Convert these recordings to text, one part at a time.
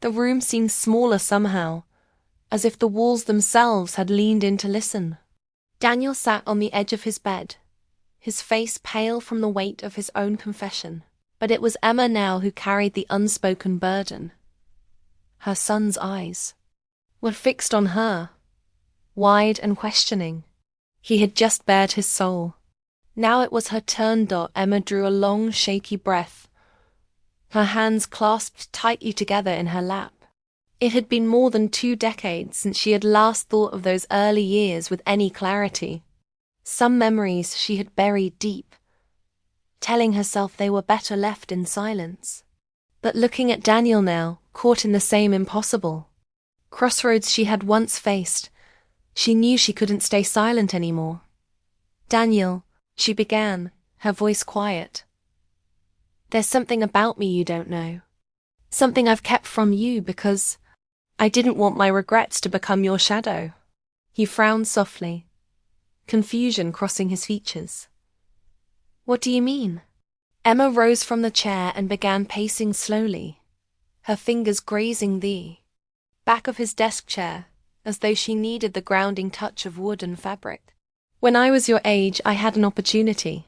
The room seemed smaller somehow, as if the walls themselves had leaned in to listen. Daniel sat on the edge of his bed, his face pale from the weight of his own confession. But it was Emma now who carried the unspoken burden. Her son's eyes were fixed on her, wide and questioning. He had just bared his soul. Now it was her turn. Emma drew a long, shaky breath, her hands clasped tightly together in her lap. It had been more than 2 decades since she had last thought of those early years with any clarity. Some memories she had buried deep, telling herself they were better left in silence. But looking at Daniel now, caught in the same impossible crossroads she had once faced, she knew she couldn't stay silent anymore. "Daniel," she began, her voice quiet. "There's something about me you don't know. Something I've kept from you because I didn't want my regrets to become your shadow." He frowned softly, confusion crossing his features. "What do you mean?" Emma rose from the chair and began pacing slowly, her fingers grazing the back of his desk chair, as though she needed the grounding touch of wood and fabric. "When I was your age, I had an opportunity.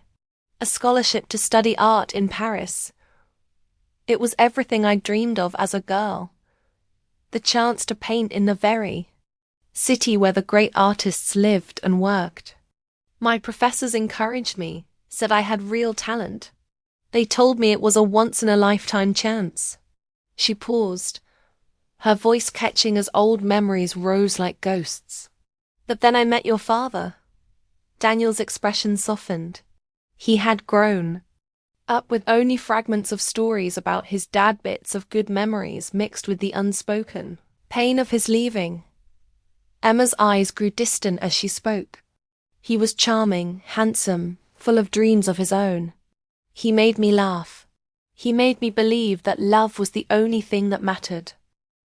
A scholarship to study art in Paris. It was everything I dreamed of as a girl. The chance to paint in the very city where the great artists lived and worked. My professors encouraged me, said I had real talent. They told me it was a once-in-a-lifetime chance." She paused, her voice catching as old memories rose like ghosts. "But then I met your father." Daniel's expression softened. He had grown up with only fragments of stories about his dad, bits of good memories mixed with the unspoken pain of his leaving. Emma's eyes grew distant as she spoke. "He was charming, handsome, full of dreams of his own. He made me laugh. He made me believe that love was the only thing that mattered.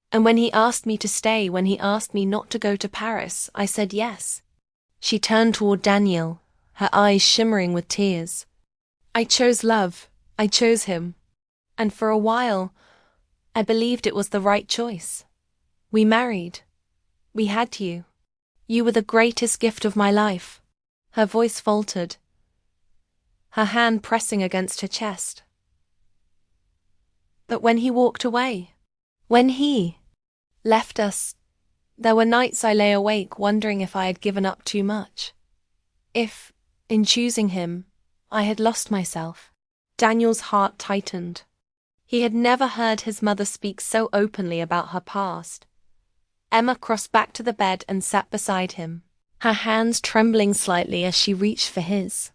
And when he asked me to stay, when he asked me not to go to Paris, I said yes." She turned toward Daniel, her eyes shimmering with tears. "I chose love. I chose him. And for a while, I believed it was the right choice. We married. We had you. You were the greatest gift of my life." Her voice faltered, her hand pressing against her chest. "But when he walked away, when he left us, there were nights I lay awake wondering if I had given up too much. If, in choosing him, I had lost myself." Daniel's heart tightened. He had never heard his mother speak so openly about her past. Emma crossed back to the bed and sat beside him, her hands trembling slightly as she reached for his.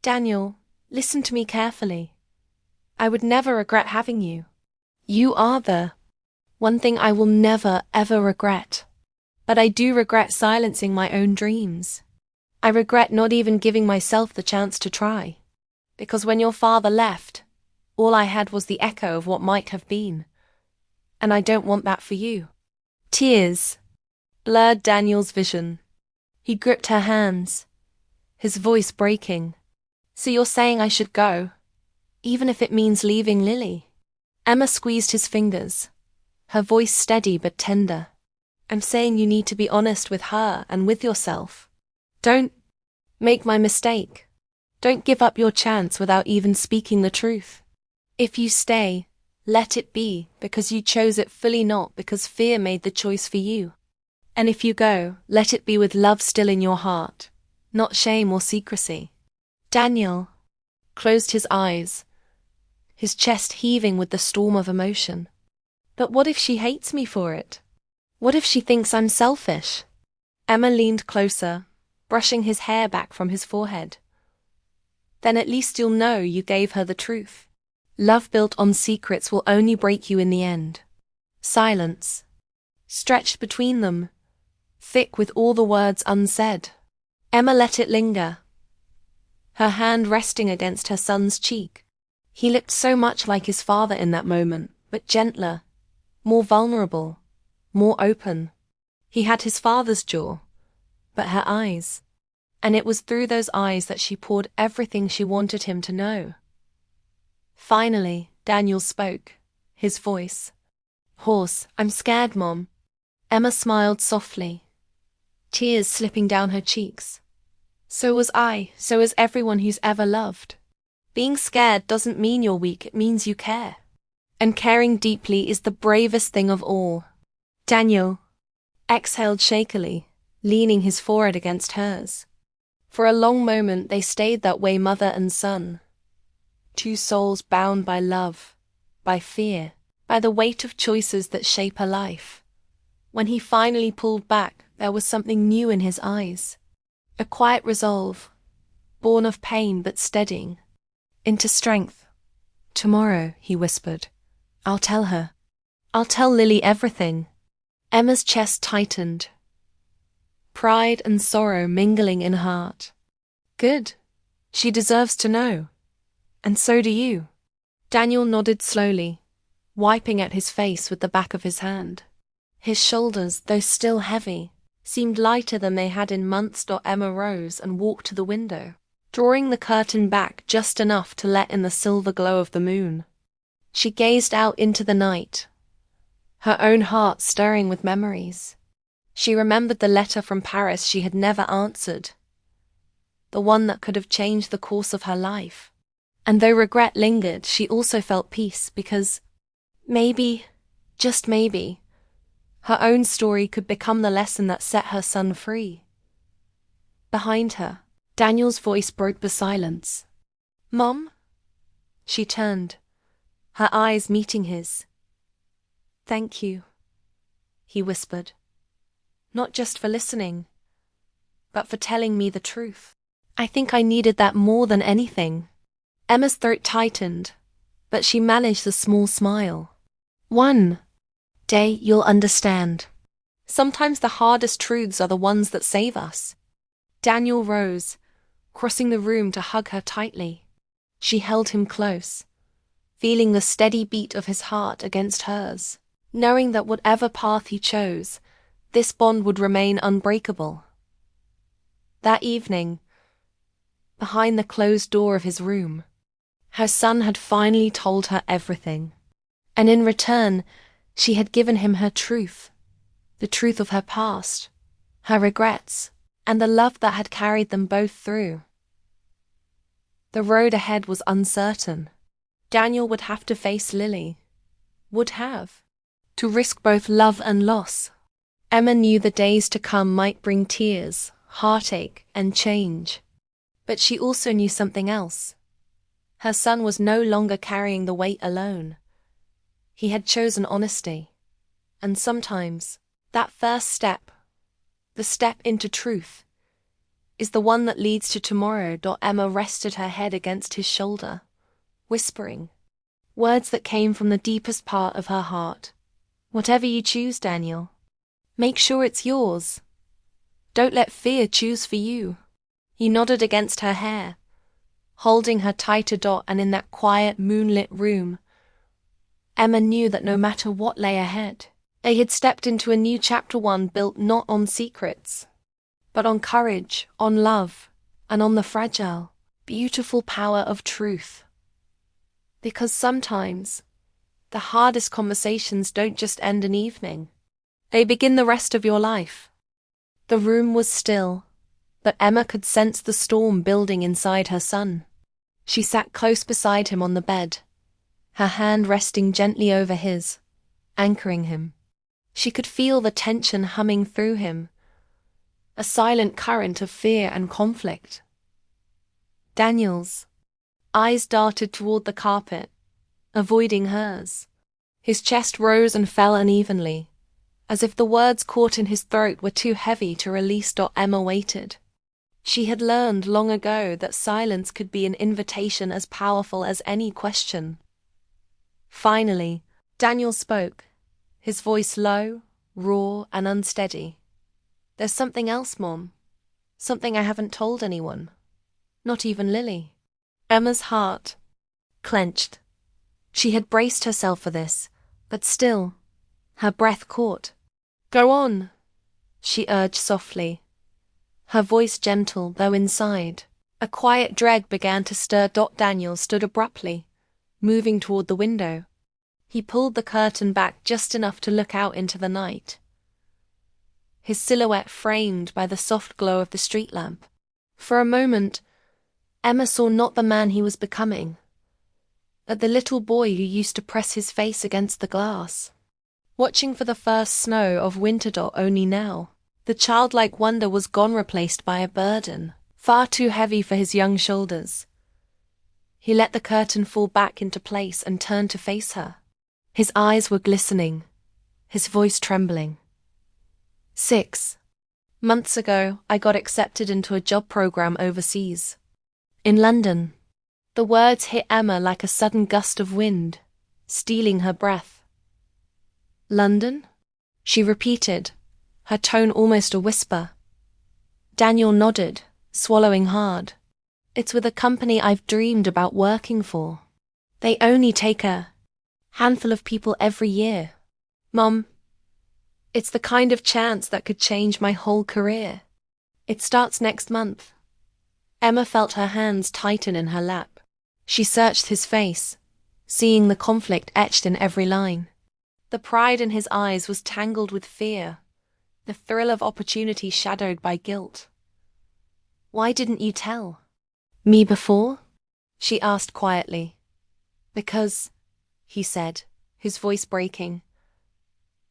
"Daniel, listen to me carefully. I would never regret having you. You are the one thing I will never, ever regret. But I do regret silencing my own dreams. I regret not even giving myself the chance to try. Because when your father left, all I had was the echo of what might have been. And I don't want that for you." Tears blurred Daniel's vision. He gripped her hands, his voice breaking. "So you're saying I should go, even if it means leaving Lily?" Emma squeezed his fingers, her voice steady but tender. "I'm saying you need to be honest with her and with yourself. Don't make my mistake. Don't give up your chance without even speaking the truth. If you stay, let it be because you chose it fully, not because fear made the choice for you. And if you go, let it be with love still in your heart, not shame or secrecy." Daniel closed his eyes, his chest heaving with the storm of emotion. "But what if she hates me for it? What if she thinks I'm selfish?" Emma leaned closer, brushing his hair back from his forehead. "Then at least you'll know you gave her the truth. Love built on secrets will only break you in the end." Silence stretched between them, thick with all the words unsaid. Emma let it linger, her hand resting against her son's cheek. He looked so much like his father in that moment, but gentler, more vulnerable, more open. He had his father's jaw, but her eyes. And it was through those eyes that she poured everything she wanted him to know. Finally, Daniel spoke, his voice Horse, I'm scared, Mom. Emma smiled softly, tears slipping down her cheeks. So was I, so is everyone who's ever loved. Being scared doesn't mean you're weak, it means you care. And caring deeply is the bravest thing of all. Daniel exhaled shakily, leaning his forehead against hers. For a long moment they stayed that way, mother and son. Two souls bound by love, by fear, by the weight of choices that shape a life. When he finally pulled back, there was something new in his eyes. A quiet resolve, born of pain but steadying into strength. Tomorrow, he whispered, I'll tell her. I'll tell Lily everything. Emma's chest tightened, pride and sorrow mingling in her heart. Good. She deserves to know. And so do you. Daniel nodded slowly, wiping at his face with the back of his hand. His shoulders, though still heavy, seemed lighter than they had in months. Emma rose and walked to the window, drawing the curtain back just enough to let in the silver glow of the moon. She gazed out into the night, her own heart stirring with memories. She remembered the letter from Paris she had never answered, the one that could have changed the course of her life. And though regret lingered, she also felt peace because maybe, just maybe, her own story could become the lesson that set her son free. Behind her, Daniel's voice broke the silence. Mom? She turned, her eyes meeting his. Thank you, he whispered. Not just for listening, but for telling me the truth. I think I needed that more than anything. Emma's throat tightened, but she managed a small smile. One day you'll understand. Sometimes the hardest truths are the ones that save us. Daniel rose, crossing the room to hug her tightly. She held him close, feeling the steady beat of his heart against hers, knowing that whatever path he chose, this bond would remain unbreakable. That evening, behind the closed door of his room, her son had finally told her everything. And in return, she had given him her truth, the truth of her past, her regrets, and the love that had carried them both through. The road ahead was uncertain. Daniel would have to face Lily. To risk both love and loss. Emma knew the days to come might bring tears, heartache, and change. But she also knew something else. Her son was no longer carrying the weight alone. He had chosen honesty. And sometimes, that first step, the step into truth, is the one that leads to tomorrow. Emma rested her head against his shoulder, whispering words that came from the deepest part of her heart. Whatever you choose, Daniel, make sure it's yours. Don't let fear choose for you. He nodded against her hair, holding her tighter. And in that quiet, moonlit room, Emma knew that no matter what lay ahead, they had stepped into a new chapter, one built not on secrets, but on courage, on love, and on the fragile, beautiful power of truth. Because sometimes, the hardest conversations don't just end an evening. They begin the rest of your life. The room was still, but Emma could sense the storm building inside her son. She sat close beside him on the bed, her hand resting gently over his, anchoring him. She could feel the tension humming through him, a silent current of fear and conflict. Daniel's eyes darted toward the carpet, avoiding hers. His chest rose and fell unevenly, as if the words caught in his throat were too heavy to release. Emma waited. She had learned long ago that silence could be an invitation as powerful as any question. Finally, Daniel spoke, his voice low, raw, and unsteady. There's something else, Mom. Something I haven't told anyone. Not even Lily. Emma's heart clenched. She had braced herself for this, but still, her breath caught. Go on, she urged softly, her voice gentle, though inside a quiet dread began to stir. Daniel stood abruptly, moving toward the window. He pulled the curtain back just enough to look out into the night, his silhouette framed by the soft glow of the street lamp. For a moment, Emma saw not the man he was becoming, but the little boy who used to press his face against the glass, watching for the first snow of winter. Only now, the childlike wonder was gone, replaced by a burden, far too heavy for his young shoulders. He let the curtain fall back into place and turned to face her. His eyes were glistening, his voice trembling. 6 months ago, I got accepted into a job program overseas. In London. The words hit Emma like a sudden gust of wind, stealing her breath. London? She repeated, her tone almost a whisper. Daniel nodded, swallowing hard. It's with a company I've dreamed about working for. They only take a handful of people every year. Mom, it's the kind of chance that could change my whole career. It starts next month. Emma felt her hands tighten in her lap. She searched his face, seeing the conflict etched in every line. The pride in his eyes was tangled with fear, the thrill of opportunity shadowed by guilt. Why didn't you tell me before? She asked quietly. Because, he said, his voice breaking,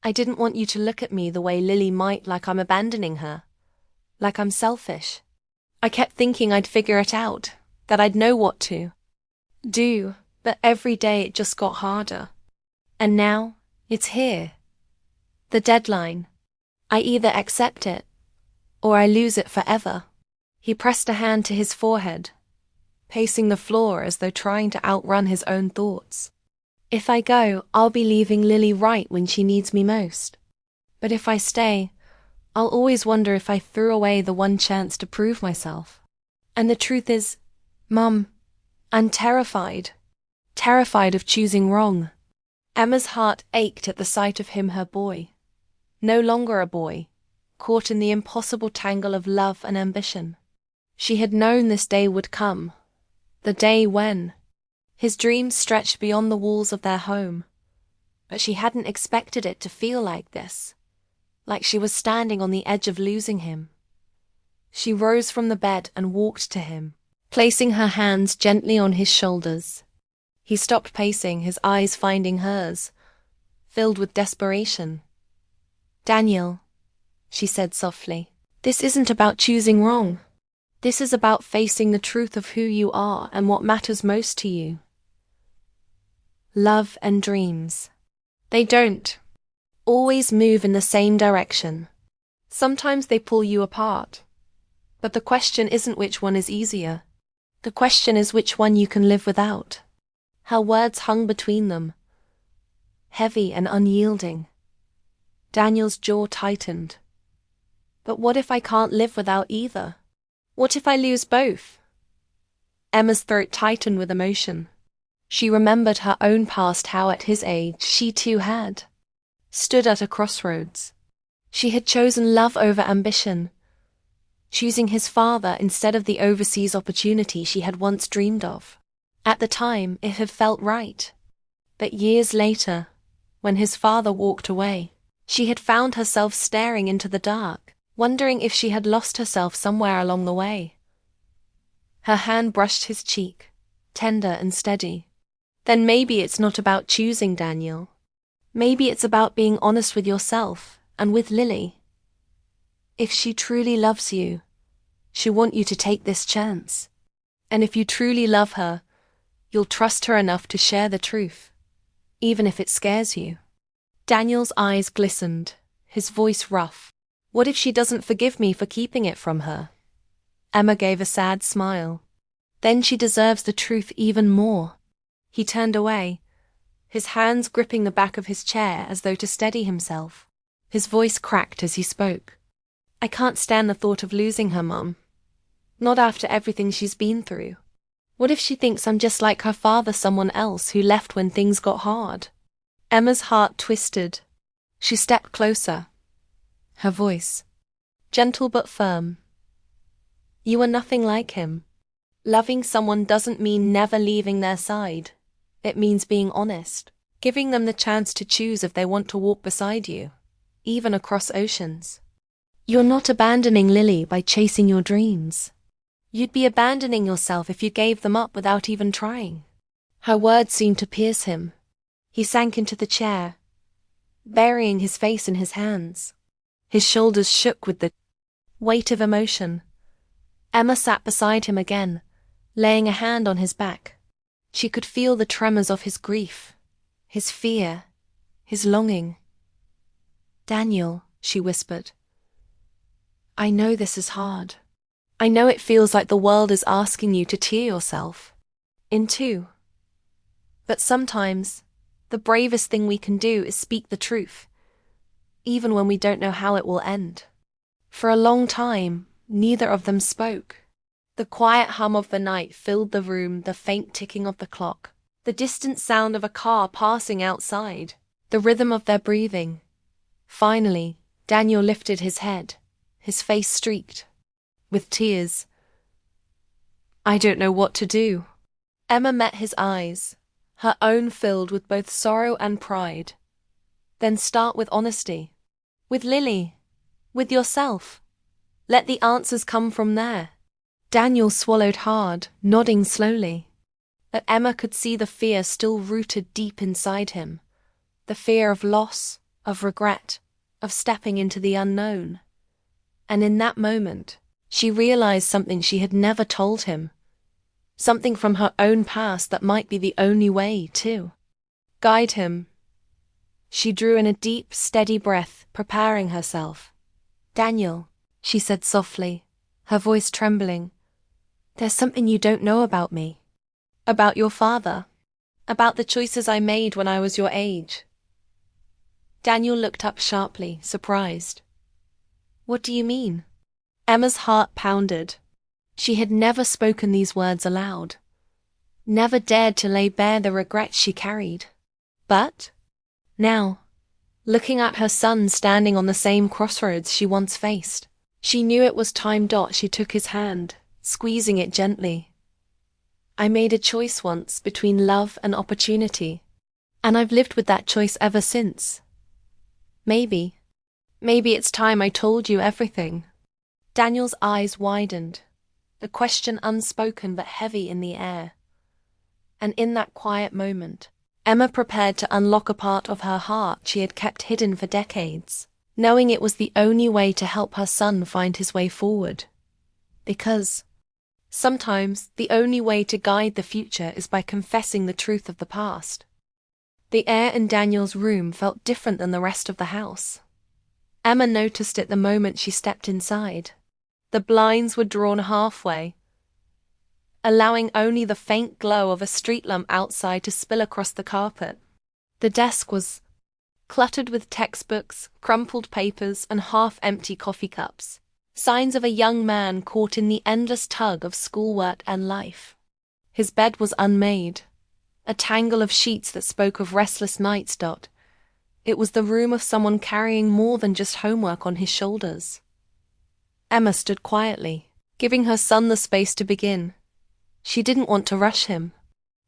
I didn't want you to look at me the way Lily might, like I'm abandoning her, like I'm selfish. I kept thinking I'd figure it out, that I'd know what to do, but every day it just got harder. And now, it's here. The deadline. I either accept it, or I lose it forever. He pressed a hand to his forehead, pacing the floor as though trying to outrun his own thoughts. If I go, I'll be leaving Lily right when she needs me most. But if I stay, I'll always wonder if I threw away the one chance to prove myself. And the truth is, Mum, I'm terrified of choosing wrong. Emma's heart ached at the sight of him, her boy. No longer a boy, caught in the impossible tangle of love and ambition. She had known this day would come, the day when his dreams stretched beyond the walls of their home. But she hadn't expected it to feel like this, like she was standing on the edge of losing him. She rose from the bed and walked to him, placing her hands gently on his shoulders. He stopped pacing, his eyes finding hers, filled with desperation. Daniel, she said softly, this isn't about choosing wrong. This is about facing the truth of who you are and what matters most to you. Love and dreams. They don't always move in the same direction. Sometimes they pull you apart. But the question isn't which one is easier. The question is which one you can live without. Her words hung between them, heavy and unyielding. Daniel's jaw tightened. But what if I can't live without either? What if I lose both? Emma's throat tightened with emotion. She remembered her own past, how at his age she too had stood at a crossroads. She had chosen love over ambition, choosing his father instead of the overseas opportunity she had once dreamed of. At the time, it had felt right. But years later, when his father walked away, she had found herself staring into the dark, wondering if she had lost herself somewhere along the way. Her hand brushed his cheek, tender and steady. Then maybe it's not about choosing, Daniel. Maybe it's about being honest with yourself and with Lily. If she truly loves you, she'll want you to take this chance. And if you truly love her, you'll trust her enough to share the truth, even if it scares you. Daniel's eyes glistened, his voice rough. What if she doesn't forgive me for keeping it from her? Emma gave a sad smile. Then she deserves the truth even more. He turned away, his hands gripping the back of his chair as though to steady himself. His voice cracked as he spoke. I can't stand the thought of losing her, Mum. Not after everything she's been through. What if she thinks I'm just like her father, someone else who left when things got hard? Emma's heart twisted. She stepped closer, her voice gentle but firm. You are nothing like him. Loving someone doesn't mean never leaving their side. It means being honest. giving them the chance to choose if they want to walk beside you, even across oceans. You're not abandoning Lily by chasing your dreams. You'd be abandoning yourself if you gave them up without even trying. Her words seemed to pierce him. He sank into the chair, burying his face in his hands. His shoulders shook with the weight of emotion. Emma sat beside him again, laying a hand on his back. She could feel the tremors of his grief, his fear, his longing. "Daniel," she whispered, "I know this is hard. I know it feels like the world is asking you to tear yourself in two. But sometimes, the bravest thing we can do is speak the truth, even when we don't know how it will end." For a long time, neither of them spoke. The quiet hum of the night filled the room, the faint ticking of the clock, the distant sound of a car passing outside, the rhythm of their breathing. Finally, Daniel lifted his head, his face streaked with tears. "I don't know what to do." Emma met his eyes, her own filled with both sorrow and pride. "Then start with honesty. With Lily. With yourself. Let the answers come from there." Daniel swallowed hard, nodding slowly. But Emma could see the fear still rooted deep inside him. The fear of loss, of regret, of stepping into the unknown. And in that moment, she realized something she had never told him. Something from her own past that might be the only way to guide him. She drew in a deep, steady breath, preparing herself. "Daniel," she said softly, her voice trembling, "there's something you don't know about me. About your father. About the choices I made when I was your age." Daniel looked up sharply, surprised. "What do you mean?" Emma's heart pounded. She had never spoken these words aloud. Never dared to lay bare the regrets she carried. But now, looking at her son standing on the same crossroads she once faced, she knew it was time. She took his hand, squeezing it gently. "I made a choice once between love and opportunity, and I've lived with that choice ever since. Maybe it's time I told you everything." Daniel's eyes widened, the question unspoken but heavy in the air. And in that quiet moment, Emma prepared to unlock a part of her heart she had kept hidden for decades, knowing it was the only way to help her son find his way forward. Because sometimes the only way to guide the future is by confessing the truth of the past. The air in Daniel's room felt different than the rest of the house. Emma noticed it the moment she stepped inside. The blinds were drawn halfway, allowing only the faint glow of a street lamp outside to spill across the carpet. The desk was cluttered with textbooks, crumpled papers, and half-empty coffee cups, signs of a young man caught in the endless tug of schoolwork and life. His bed was unmade, a tangle of sheets that spoke of restless nights. It was the room of someone carrying more than just homework on his shoulders. Emma stood quietly, giving her son the space to begin. She didn't want to rush him.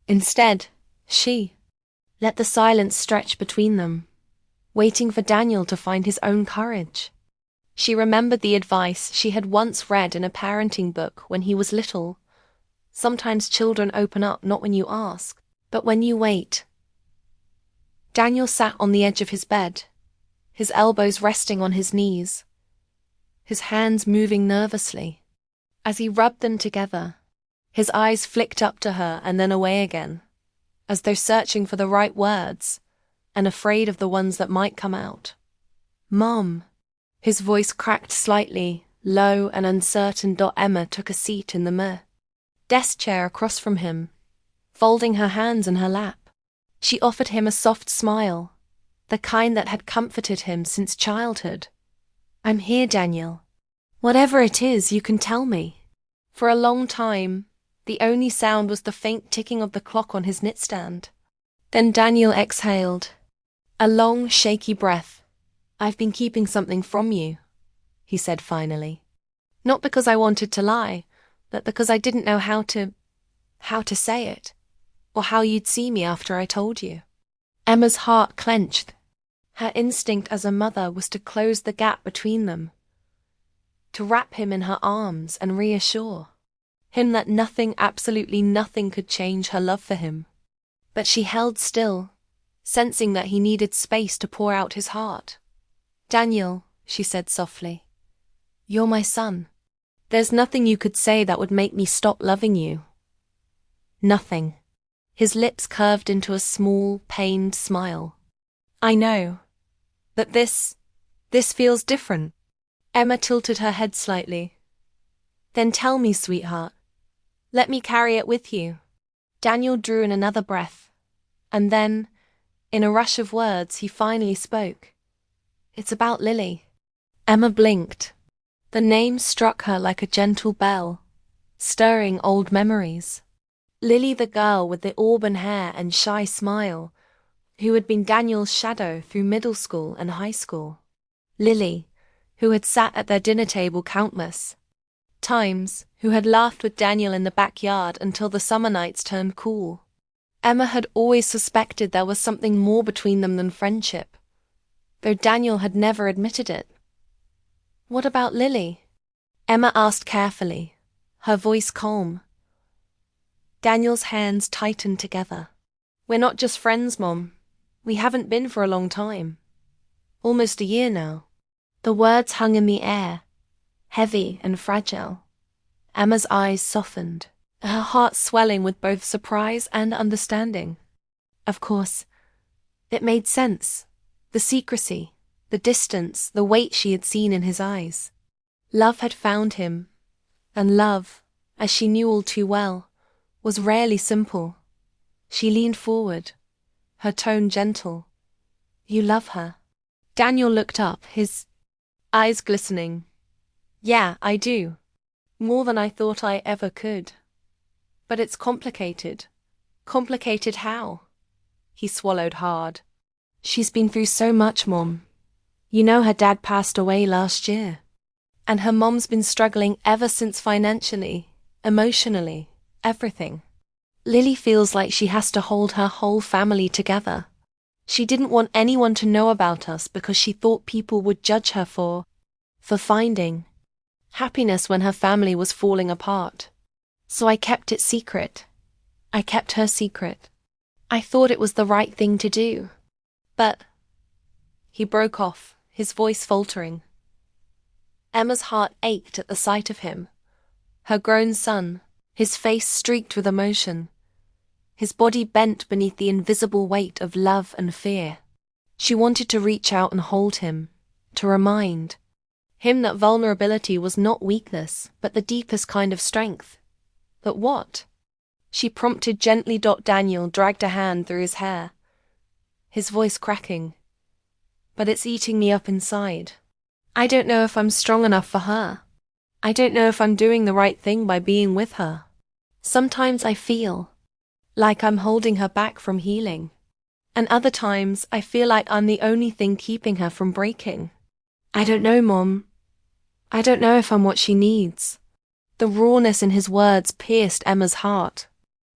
Instead, she let the silence stretch between them, waiting for Daniel to find his own courage. She remembered the advice she had once read in a parenting book when he was little. Sometimes children open up not when you ask, but when you wait. Daniel sat on the edge of his bed, his elbows resting on his knees, his hands moving nervously. As he rubbed them together, his eyes flicked up to her and then away again, as though searching for the right words and afraid of the ones that might come out. "Mom." His voice cracked slightly, low and uncertain. Emma took a seat in the desk chair across from him, folding her hands in her lap. She offered him a soft smile, the kind that had comforted him since childhood. "I'm here, Daniel. Whatever it is, you can tell me." For a long time, the only sound was the faint ticking of the clock on his nightstand. Then Daniel exhaled, a long, shaky breath. "I've been keeping something from you," he said finally. "Not because I wanted to lie, but because I didn't know how to say it, or how you'd see me after I told you." Emma's heart clenched. Her instinct as a mother was to close the gap between them, to wrap him in her arms and reassure him that nothing, absolutely nothing, could change her love for him. But she held still, sensing that he needed space to pour out his heart. "Daniel," she said softly, "you're my son. There's nothing you could say that would make me stop loving you." Nothing. His lips curved into a small, pained smile. "I know. That this feels different." Emma tilted her head slightly. "Then tell me, sweetheart. Let me carry it with you." Daniel drew in another breath, and then, in a rush of words, he finally spoke. "It's about Lily." Emma blinked. The name struck her like a gentle bell, stirring old memories. Lily, the girl with the auburn hair and shy smile, who had been Daniel's shadow through middle school and high school. Lily, who had sat at their dinner table countless times, who had laughed with Daniel in the backyard until the summer nights turned cool. Emma had always suspected there was something more between them than friendship, though Daniel had never admitted it. "What about Lily?" Emma asked carefully, her voice calm. Daniel's hands tightened together. "We're not just friends, Mom. We haven't been for a long time. Almost a year now." The words hung in the air, heavy and fragile. Emma's eyes softened, her heart swelling with both surprise and understanding. Of course, it made sense. The secrecy, the distance, the weight she had seen in his eyes. Love had found him, and love, as she knew all too well, was rarely simple. She leaned forward, her tone gentle. "You love her?" Daniel looked up, his eyes glistening. "Yeah, I do. More than I thought I ever could. But it's complicated." "Complicated how?" He swallowed hard. "She's been through so much, Mom. You know her dad passed away last year. And her mom's been struggling ever since financially, emotionally, everything. Lily feels like she has to hold her whole family together. She didn't want anyone to know about us because she thought people would judge her for finding happiness when her family was falling apart. So I kept it secret. I kept her secret. I thought it was the right thing to do. But..." He broke off, his voice faltering. Emma's heart ached at the sight of him. Her grown son, his face streaked with emotion, his body bent beneath the invisible weight of love and fear. She wanted to reach out and hold him, to remind him that vulnerability was not weakness, but the deepest kind of strength. But what? She prompted gently. Daniel dragged a hand through his hair, his voice cracking. "But it's eating me up inside. I don't know if I'm strong enough for her. I don't know if I'm doing the right thing by being with her. Sometimes I feel like I'm holding her back from healing. And other times I feel like I'm the only thing keeping her from breaking. I don't know, Mom. I don't know if I'm what she needs." The rawness in his words pierced Emma's heart.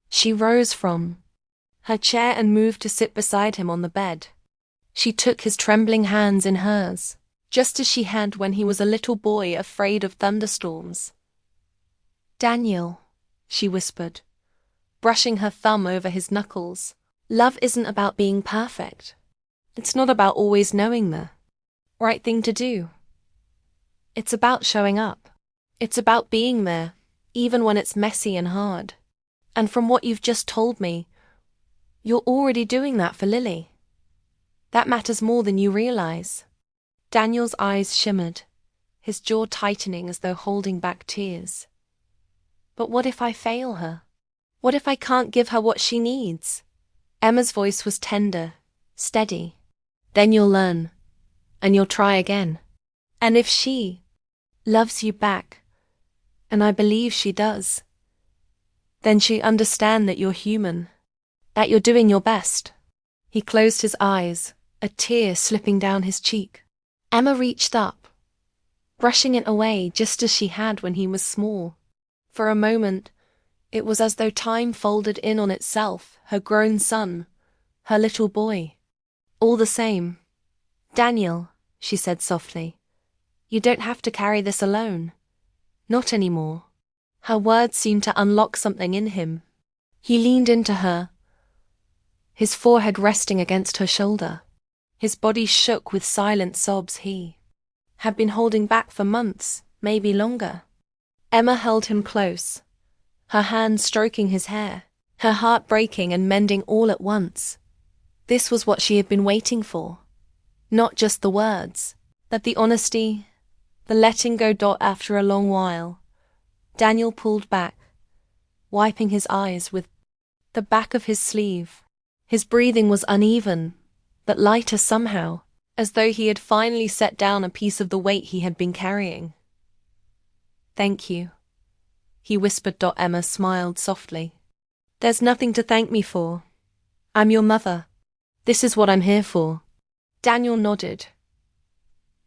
She rose from her chair and moved to sit beside him on the bed. She took his trembling hands in hers, just as she had when he was a little boy afraid of thunderstorms. "Daniel," she whispered, brushing her thumb over his knuckles, "love isn't about being perfect. It's not about always knowing the right thing to do. It's about showing up. It's about being there, even when it's messy and hard. And from what you've just told me, you're already doing that for Lily. That matters more than you realize." Daniel's eyes shimmered, his jaw tightening as though holding back tears. "But what if I fail her? What if I can't give her what she needs?" Emma's voice was tender, steady. "Then you'll learn, and you'll try again. And if she loves you back, and I believe she does, then she understand that you're human, that you're doing your best." He closed his eyes, a tear slipping down his cheek. Emma reached up, brushing it away just as she had when he was small. For a moment, it was as though time folded in on itself, her grown son, her little boy. All the same, Daniel, she said softly, you don't have to carry this alone. Not anymore. Her words seemed to unlock something in him. He leaned into her, his forehead resting against her shoulder. His body shook with silent sobs he had been holding back for months, maybe longer. Emma held him close, her hand stroking his hair, her heart breaking and mending all at once. This was what she had been waiting for. Not just the words, but the honesty, the letting go. After a long while, Daniel pulled back, wiping his eyes with the back of his sleeve. His breathing was uneven, but lighter somehow, as though he had finally set down a piece of the weight he had been carrying. Thank you, he whispered. Emma smiled softly. There's nothing to thank me for. I'm your mother. This is what I'm here for. Daniel nodded,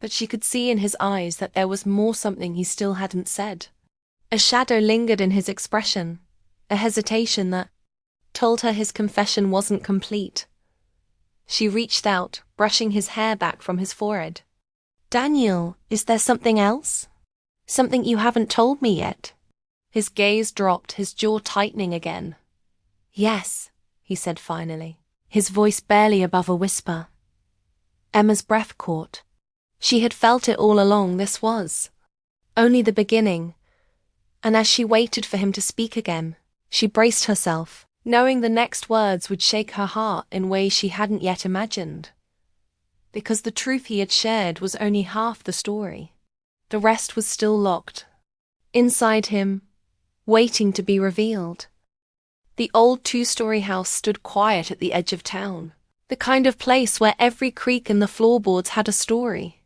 but she could see in his eyes that there was something he still hadn't said. A shadow lingered in his expression, a hesitation that told her his confession wasn't complete. She reached out, brushing his hair back from his forehead. Daniel, is there something else? Something you haven't told me yet? His gaze dropped, his jaw tightening again. Yes, he said finally, his voice barely above a whisper. Emma's breath caught. She had felt it all along. This was only the beginning. And as she waited for him to speak again, she braced herself, knowing the next words would shake her heart in ways she hadn't yet imagined. Because the truth he had shared was only half the story. The rest was still locked inside him, waiting to be revealed. The old two-story house stood quiet at the edge of town, the kind of place where every creak in the floorboards had a story.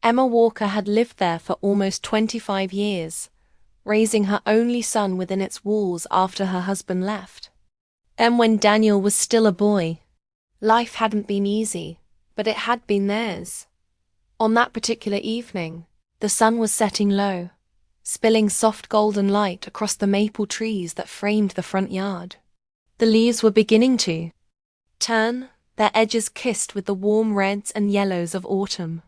Emma Walker had lived there for almost 25 years, raising her only son within its walls after her husband left. And when Daniel was still a boy, life hadn't been easy, but it had been theirs. On that particular evening, the sun was setting low, spilling soft golden light across the maple trees that framed the front yard. The leaves were beginning to turn, their edges kissed with the warm reds and yellows of autumn.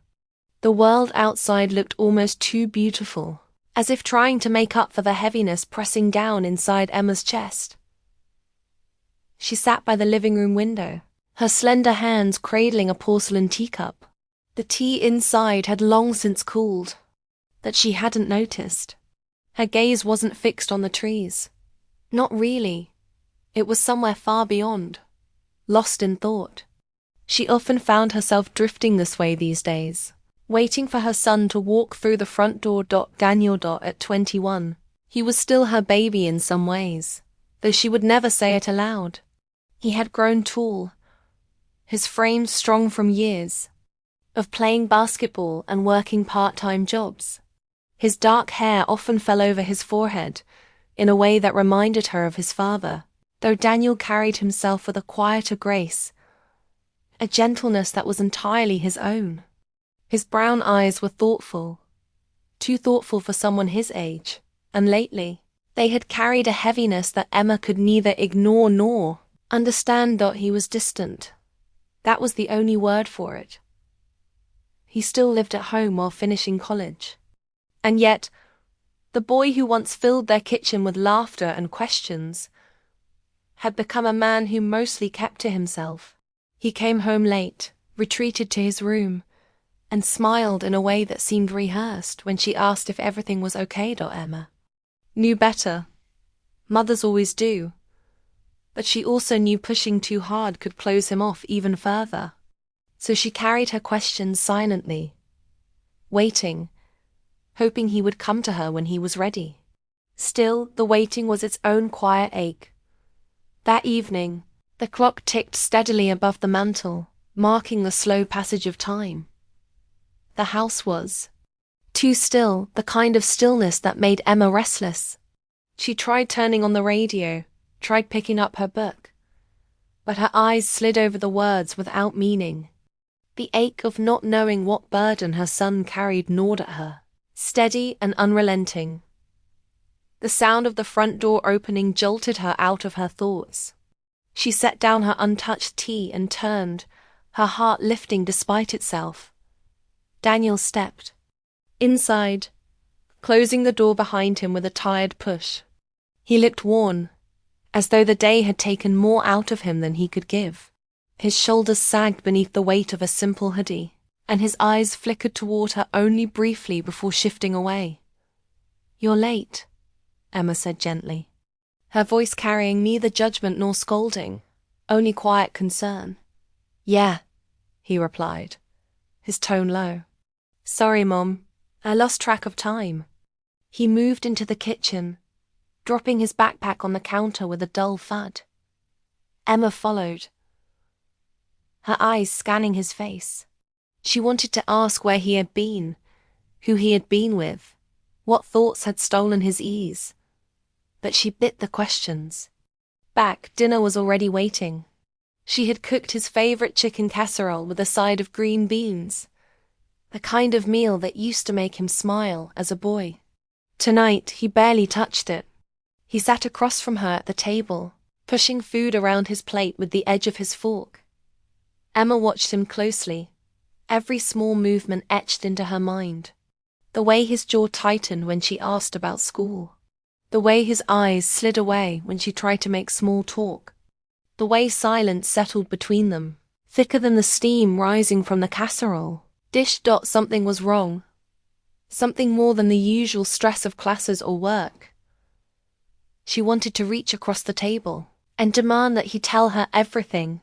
The world outside looked almost too beautiful, as if trying to make up for the heaviness pressing down inside Emma's chest. She sat by the living room window, her slender hands cradling a porcelain teacup. The tea inside had long since cooled, that she hadn't noticed. Her gaze wasn't fixed on the trees. Not really. It was somewhere far beyond, lost in thought. She often found herself drifting this way these days, waiting for her son to walk through the front door. Daniel. At 21, he was still her baby in some ways, though she would never say it aloud. He had grown tall, his frame strong from years of playing basketball and working part-time jobs. His dark hair often fell over his forehead in a way that reminded her of his father, though Daniel carried himself with a quieter grace, a gentleness that was entirely his own. His brown eyes were thoughtful, too thoughtful for someone his age, and lately, they had carried a heaviness that Emma could neither ignore nor understand. He was distant. That was the only word for it. He still lived at home while finishing college. And yet, the boy who once filled their kitchen with laughter and questions had become a man who mostly kept to himself. He came home late, retreated to his room, and smiled in a way that seemed rehearsed when she asked if everything was okay. Emma knew better. Mothers always do. But she also knew pushing too hard could close him off even further. So she carried her questions silently, waiting, hoping he would come to her when he was ready. Still, the waiting was its own quiet ache. That evening, the clock ticked steadily above the mantel, marking the slow passage of time. The house was too still, the kind of stillness that made Emma restless. She tried turning on the radio, tried picking up her book, but her eyes slid over the words without meaning. The ache of not knowing what burden her son carried gnawed at her, steady and unrelenting. The sound of the front door opening jolted her out of her thoughts. She set down her untouched tea and turned, her heart lifting despite itself. Daniel stepped inside, closing the door behind him with a tired push. He looked worn, as though the day had taken more out of him than he could give. His shoulders sagged beneath the weight of a simple hoodie, and his eyes flickered toward her only briefly before shifting away. "You're late," Emma said gently, her voice carrying neither judgment nor scolding, only quiet concern. "Yeah," he replied, his tone low. "Sorry, Mom, I lost track of time." He moved into the kitchen, dropping his backpack on the counter with a dull thud. Emma followed, her eyes scanning his face. She wanted to ask where he had been, who he had been with, what thoughts had stolen his ease. But she bit the questions. Back, dinner was already waiting. She had cooked his favorite chicken casserole with a side of green beans, the kind of meal that used to make him smile as a boy. Tonight, he barely touched it. He sat across from her at the table, pushing food around his plate with the edge of his fork. Emma watched him closely, every small movement etched into her mind. The way his jaw tightened when she asked about school. The way his eyes slid away when she tried to make small talk. The way silence settled between them, thicker than the steam rising from the casserole. Something was wrong. Something more than the usual stress of classes or work. She wanted to reach across the table and demand that he tell her everything,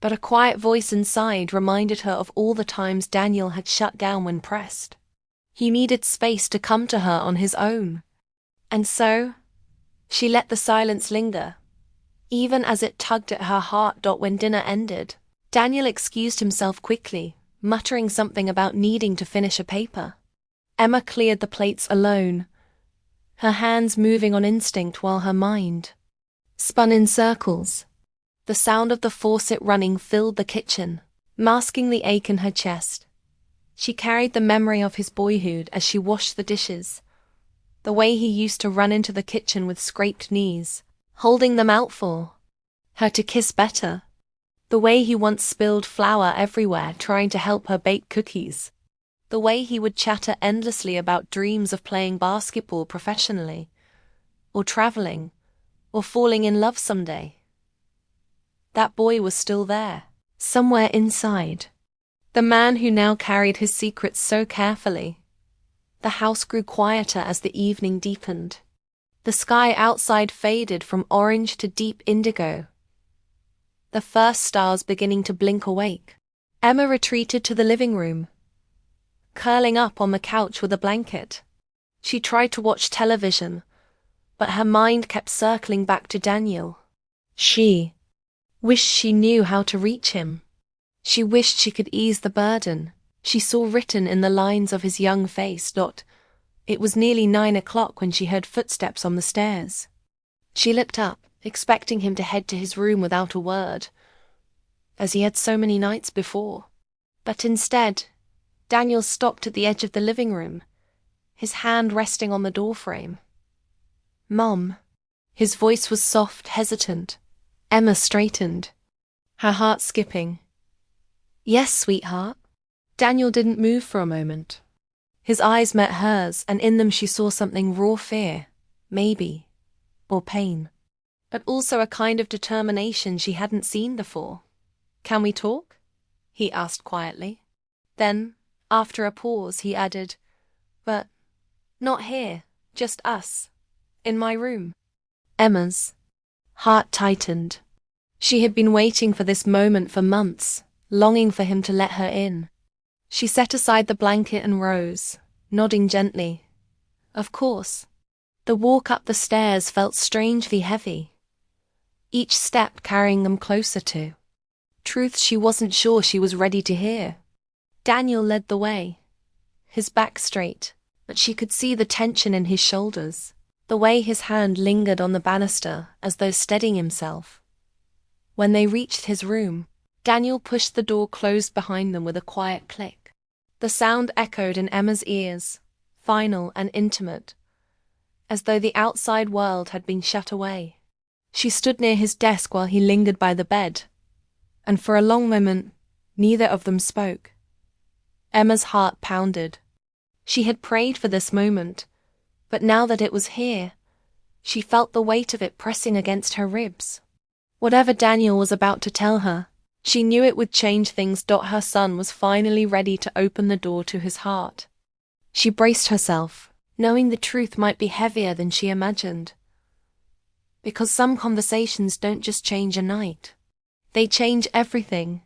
but a quiet voice inside reminded her of all the times Daniel had shut down when pressed. He needed space to come to her on his own. And so, she let the silence linger, even as it tugged at her heart. When dinner ended, Daniel excused himself quickly, muttering something about needing to finish a paper. Emma cleared the plates alone, her hands moving on instinct while her mind spun in circles. The sound of the faucet running filled the kitchen, masking the ache in her chest. She carried the memory of his boyhood as she washed the dishes, the way he used to run into the kitchen with scraped knees, holding them out for her to kiss better, the way he once spilled flour everywhere trying to help her bake cookies, the way he would chatter endlessly about dreams of playing basketball professionally, or traveling, or falling in love someday. That boy was still there, somewhere inside. The man who now carried his secrets so carefully. The house grew quieter as the evening deepened. The sky outside faded from orange to deep indigo, the first stars beginning to blink awake. Emma retreated to the living room, curling up on the couch with a blanket. She tried to watch television, but her mind kept circling back to Daniel. She wished she knew how to reach him. She wished she could ease the burden she saw written in the lines of his young face. It was nearly 9 o'clock when she heard footsteps on the stairs. She looked up, expecting him to head to his room without a word, as he had so many nights before. But instead, Daniel stopped at the edge of the living room, his hand resting on the doorframe. "Mom." His voice was soft, hesitant. Emma straightened, her heart skipping. "Yes, sweetheart." Daniel didn't move for a moment. His eyes met hers, and in them she saw something raw fear, maybe, or pain, but also a kind of determination she hadn't seen before. "Can we talk?" he asked quietly. Then, after a pause, he added, "But not here, just us, in my room." Emma's heart tightened. She had been waiting for this moment for months, longing for him to let her in. She set aside the blanket and rose, nodding gently. Of course. The walk up the stairs felt strangely heavy, each step carrying them closer to truths she wasn't sure she was ready to hear. Daniel led the way, his back straight, but she could see the tension in his shoulders, the way his hand lingered on the banister as though steadying himself. When they reached his room, Daniel pushed the door closed behind them with a quiet click. The sound echoed in Emma's ears, final and intimate, as though the outside world had been shut away. She stood near his desk while he lingered by the bed, and for a long moment, Neither of them spoke. Emma's heart pounded. She had prayed for this moment, but now that it was here, she felt the weight of it pressing against her ribs. Whatever Daniel was about to tell her, she knew it would change things. Her son was finally ready to open the door to his heart. She braced herself, knowing the truth might be heavier than she imagined. Because some conversations don't just change a night. They change everything.